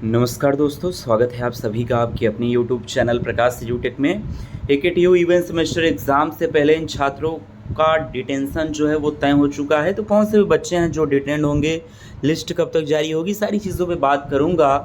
नमस्कार दोस्तों, स्वागत है आप सभी का आपकी अपनी यूट्यूब चैनल प्रकाश एजुटेक में। AKTU इवेंट सेमेस्टर एग्ज़ाम से पहले इन छात्रों का डिटेंशन जो है वो तय हो चुका है। तो कौन से भी बच्चे हैं जो डिटेंड होंगे, लिस्ट कब तक जारी होगी, सारी चीज़ों पे बात करूँगा।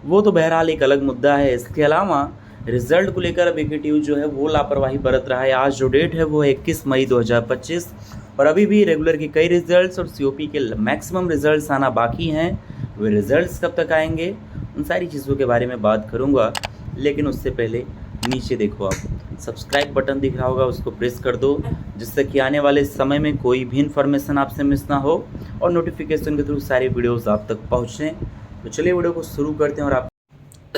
वो तो बहरहाल एक अलग मुद्दा है। इसके अलावा रिज़ल्ट को लेकर अब AKTU जो है वो लापरवाही बरत रहा है। आज जो डेट है वो 21 मई 2025 और अभी भी रेगुलर के कई रिजल्ट्स और COP के मैक्सिमम रिजल्ट्स आना बाकी हैं। वे रिजल्ट्स कब तक आएंगे, उन सारी चीज़ों के बारे में बात करूंगा। लेकिन उससे पहले नीचे देखो, आप सब्सक्राइब बटन दिख रहा होगा, उसको प्रेस कर दो, जिससे कि आने वाले समय में कोई भी इन्फॉर्मेशन आपसे मिस ना हो और नोटिफिकेशन के थ्रू सारी वीडियोस आप तक पहुँचें। तो चलिए वीडियो को शुरू करते हैं। और आप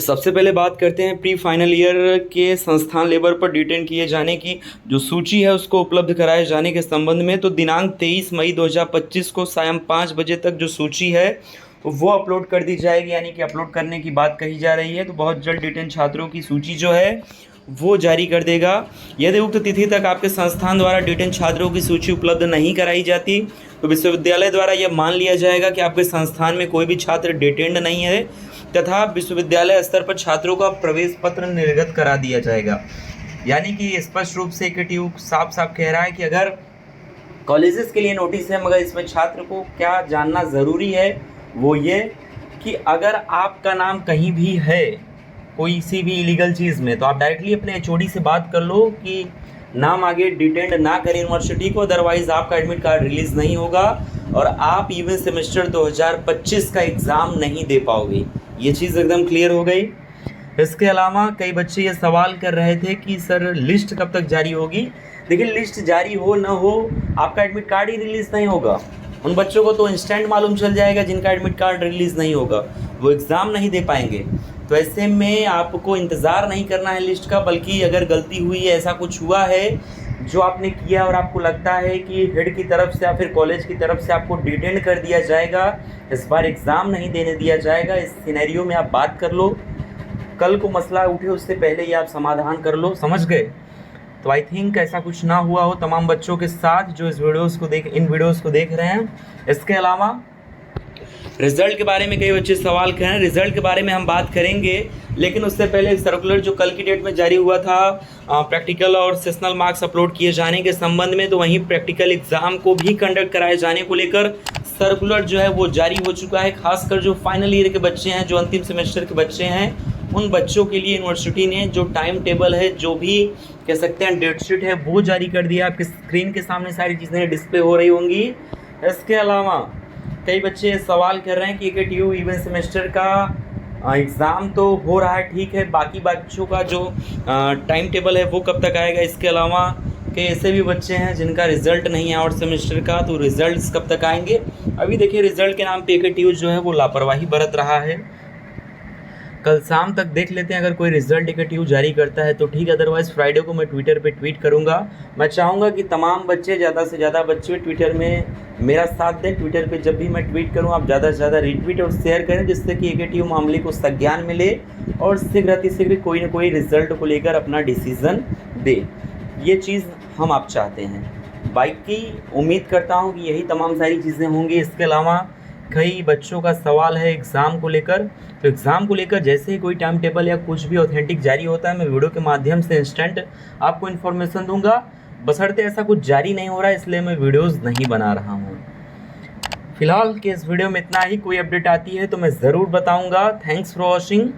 सबसे पहले बात करते हैं प्री फाइनल ईयर के संस्थान लेवल पर डिटेन किए जाने की जो सूची है उसको उपलब्ध कराए जाने के संबंध में। तो दिनांक 23 मई 2025 को शाम 5 बजे तक जो सूची है वो अपलोड कर दी जाएगी, यानी कि अपलोड करने की बात कही जा रही है। तो बहुत जल्द डिटेन छात्रों की सूची जो है वो जारी कर देगा। यदि उक्त तिथि तक आपके संस्थान द्वारा डिटेन छात्रों की सूची उपलब्ध नहीं कराई जाती तो विश्वविद्यालय द्वारा यह मान लिया जाएगा कि आपके संस्थान में कोई भी छात्र डिटेंड नहीं है तथा विश्वविद्यालय स्तर पर छात्रों का प्रवेश पत्र निर्गत करा दिया जाएगा। यानी कि स्पष्ट रूप से AKTU साफ साफ कह रहा है कि अगर कॉलेजेस के लिए नोटिस है, मगर इसमें छात्र को क्या जानना ज़रूरी है वो ये कि अगर आपका नाम कहीं भी है कोई सी भी इलीगल चीज़ में, तो आप डायरेक्टली अपने HOD से बात कर लो कि नाम आगे डिटेंड ना करें यूनिवर्सिटी को, अदरवाइज़ आपका एडमिट कार्ड रिलीज़ नहीं होगा और आप इवेंट सेमेस्टर 2025 का एग्ज़ाम नहीं दे पाओगे। ये चीज़ एकदम क्लियर हो गई। इसके अलावा कई बच्चे ये सवाल कर रहे थे कि सर लिस्ट कब तक जारी होगी। देखिए, लिस्ट जारी हो ना हो आपका एडमिट कार्ड ही रिलीज़ नहीं होगा। उन बच्चों को तो इंस्टेंट मालूम चल जाएगा जिनका एडमिट कार्ड रिलीज़ नहीं होगा, वो एग्ज़ाम नहीं दे पाएंगे। तो ऐसे में आपको इंतज़ार नहीं करना है लिस्ट का, बल्कि अगर गलती हुई है, ऐसा कुछ हुआ है जो आपने किया और आपको लगता है कि हेड की तरफ से या फिर कॉलेज की तरफ से आपको डिटेंड कर दिया जाएगा, इस बार एग्ज़ाम नहीं देने दिया जाएगा, इस सिनेरियो में आप बात कर लो। कल को मसला उठे उससे पहले ही आप समाधान कर लो, समझ गए। तो आई थिंक ऐसा कुछ ना हुआ हो तमाम बच्चों के साथ जो इन वीडियोस को देख रहे हैं। इसके अलावा रिज़ल्ट के बारे में कई बच्चे सवाल कर रहे हैं। रिज़ल्ट के बारे में हम बात करेंगे, लेकिन उससे पहले सर्कुलर जो कल की डेट में जारी हुआ था प्रैक्टिकल और सेशनल मार्क्स अपलोड किए जाने के संबंध में, तो वहीं प्रैक्टिकल एग्ज़ाम को भी कंडक्ट कराए जाने को लेकर सर्कुलर जो है वो जारी हो चुका है। खासकर जो फाइनल ईयर के बच्चे हैं, जो अंतिम सेमेस्टर के बच्चे हैं, उन बच्चों के लिए यूनिवर्सिटी ने जो टाइम टेबल है, जो भी कह सकते हैं डेट शीट है, वो जारी कर दिया। आपके स्क्रीन के सामने सारी चीज़ें डिस्प्ले हो रही होंगी। इसके अलावा कई बच्चे सवाल कर रहे हैं कि AKTU इवेंट सेमेस्टर का एग्ज़ाम तो हो रहा है, ठीक है, बाकी बच्चों का जो टाइम टेबल है वो कब तक आएगा। इसके अलावा कई ऐसे भी बच्चे हैं जिनका रिज़ल्ट नहीं है और सेमेस्टर का, तो रिज़ल्ट्स कब तक आएंगे। अभी देखिए, रिज़ल्ट के नाम पे AKTU जो है वो लापरवाही बरत रहा है। कल शाम तक देख लेते हैं, अगर कोई रिज़ल्ट AKTU जारी करता है तो ठीक है, अदरवाइज़ फ्राइडे को मैं ट्विटर पे ट्वीट करूंगा। मैं चाहूँगा कि तमाम बच्चे, ज़्यादा से ज़्यादा बच्चे ट्विटर में मेरा साथ दें। ट्विटर पे जब भी मैं ट्वीट करूं आप ज़्यादा से ज़्यादा रीट्वीट और शेयर करें, जिससे कि AKTU मामले को संज्ञान मिले और शीघ्र अतिशीघ्र कोई ना कोई रिज़ल्ट को लेकर अपना डिसीज़न दे। ये चीज़ हम आप चाहते हैं। बाकी उम्मीद करता हूँ कि यही तमाम सारी चीज़ें होंगी। इसके अलावा कई बच्चों का सवाल है एग्ज़ाम को लेकर, तो एग्ज़ाम को लेकर जैसे ही कोई टाइम टेबल या कुछ भी ऑथेंटिक जारी होता है, मैं वीडियो के माध्यम से इंस्टेंट आपको इन्फॉर्मेशन दूंगा। बशर्ते ऐसा कुछ जारी नहीं हो रहा है, इसलिए मैं वीडियोस नहीं बना रहा हूँ। फिलहाल के इस वीडियो में इतना ही। कोई अपडेट आती है तो मैं ज़रूर बताऊँगा। Thanks for watching.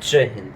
जय हिंद।